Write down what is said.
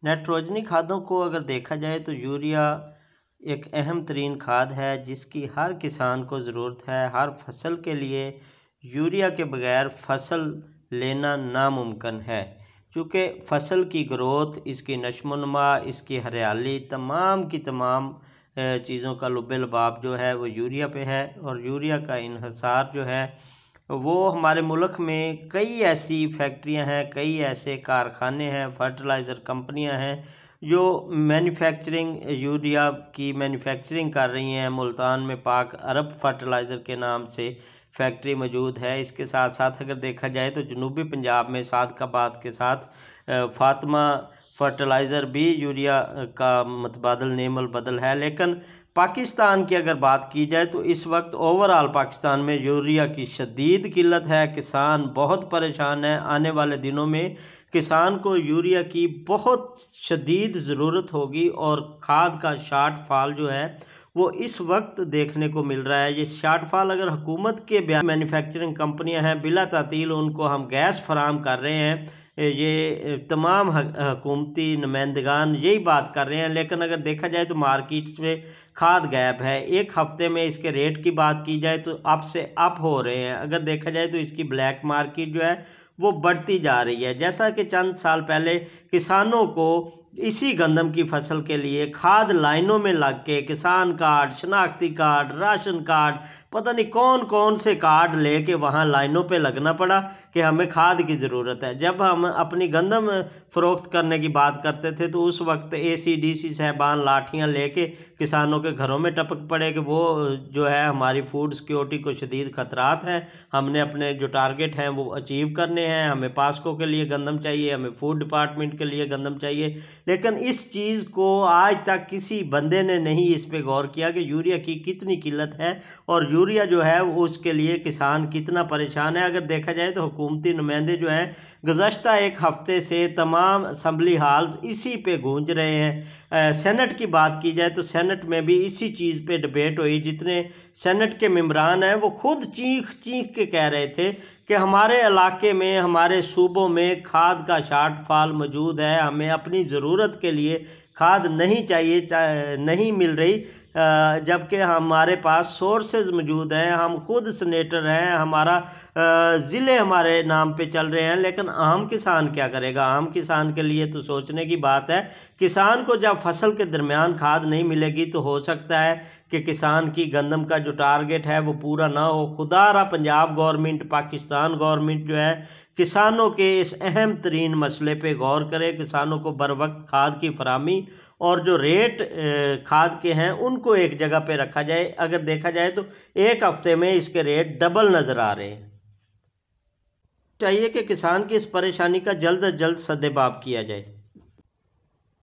नाइट्रोजनी खादों को अगर देखा जाए तो यूरिया एक अहम तरीन खाद है जिसकी हर किसान को ज़रूरत है। हर फसल के लिए यूरिया के बगैर फसल लेना नामुमकिन है, क्योंकि फसल की ग्रोथ, इसकी नशोनुमा, इसकी हरियाली, तमाम की तमाम चीज़ों का लुब्बे लबाब जो है वो यूरिया पे है। और यूरिया का इन्हिसार जो है वो हमारे मुल्क में कई ऐसी फैक्ट्रियां हैं, कई ऐसे कारखाने हैं, फर्टिलाइज़र कंपनियां हैं जो मैन्युफैक्चरिंग यूरिया की मैन्युफैक्चरिंग कर रही हैं। मुल्तान में पाक अरब फर्टिलाइज़र के नाम से फैक्ट्री मौजूद है। इसके साथ साथ अगर देखा जाए तो जनूबी पंजाब में सादकाबाद के साथ फातिमा फर्टिलाइज़र भी यूरिया का मतबादल नेमल बदल है। लेकिन पाकिस्तान की अगर बात की जाए तो इस वक्त ओवरऑल पाकिस्तान में यूरिया की शदीद किल्लत है। किसान बहुत परेशान है। आने वाले दिनों में किसान को यूरिया की बहुत शदीद ज़रूरत होगी और खाद का शार्टफॉल जो है वो इस वक्त देखने को मिल रहा है। ये शार्टफॉल अगर हुकूमत के मैन्युफैक्चरिंग कंपनियां हैं, बिला तातील उनको हम गैस फराम कर रहे हैं, ये तमाम हुकूमती नुमाइंदगान यही बात कर रहे हैं, लेकिन अगर देखा जाए तो मार्केट्स में खाद गैप है। एक हफ्ते में इसके रेट की बात की जाए तो अप से अप हो रहे हैं। अगर देखा जाए तो इसकी ब्लैक मार्केट जो है वो बढ़ती जा रही है। जैसा कि चंद साल पहले किसानों को इसी गंदम की फसल के लिए खाद लाइनों में लग के किसान कार्ड, शनाख्ती कार्ड, राशन कार्ड, पता नहीं कौन कौन से कार्ड लेके वहाँ लाइनों पे लगना पड़ा कि हमें खाद की ज़रूरत है। जब हम अपनी गंदम फ़रोख्त करने की बात करते थे तो उस वक्त ACDC साहबान लाठियाँ लेके किसानों के घरों में टपक पड़े कि वो जो है हमारी फूड सिक्योरिटी को शदीद ख़तरात हैं, हमने अपने जो टारगेट हैं वो अचीव करने हैं, हमें पास्को के लिए गंदम चाहिए, हमें फूड डिपार्टमेंट के लिए गंदम चाहिए। लेकिन इस चीज़ को आज तक किसी बंदे ने नहीं इस पे गौर किया कि यूरिया की कितनी किल्लत है और यूरिया जो है वो उसके लिए किसान कितना परेशान है। अगर देखा जाए तो हुकूमती नुमाइंदे जो हैं गुज़श्ता एक हफ़्ते से तमाम असम्बली हाल्स इसी पे गूंज रहे हैं। सेनेट की बात की जाए तो सेनेट में भी इसी चीज़ पे डिबेट हुई। जितने सेनेट के मेंबरान हैं वो खुद चीख चीख के कह रहे थे कि हमारे इलाके में, हमारे सूबों में खाद का शार्टफॉल मौजूद है, हमें अपनी ज़रूरत के लिए खाद नहीं चाहिए, नहीं मिल रही, जबकि हमारे पास सोर्सेज मौजूद हैं, हम खुद सेनेटर हैं, हमारा ज़िले हमारे नाम पे चल रहे हैं। लेकिन आम किसान क्या करेगा? आम किसान के लिए तो सोचने की बात है। किसान को जब फसल के दरमियान खाद नहीं मिलेगी तो हो सकता है कि किसान की गंदम का जो टारगेट है वो पूरा ना हो। खुदारा पंजाब गवर्नमेंट, पाकिस्तान गवर्नमेंट जो है किसानों के इस अहम तरीन मसले पे गौर करे, किसानों को बर वक्त खाद की फरामी और जो रेट खाद के हैं उनको एक जगह पे रखा जाए। अगर देखा जाए तो एक हफ्ते में इसके रेट डबल नज़र आ रहे हैं। चाहिए कि किसान की इस परेशानी का जल्द अज जल्द सद्देबाब किया जाए।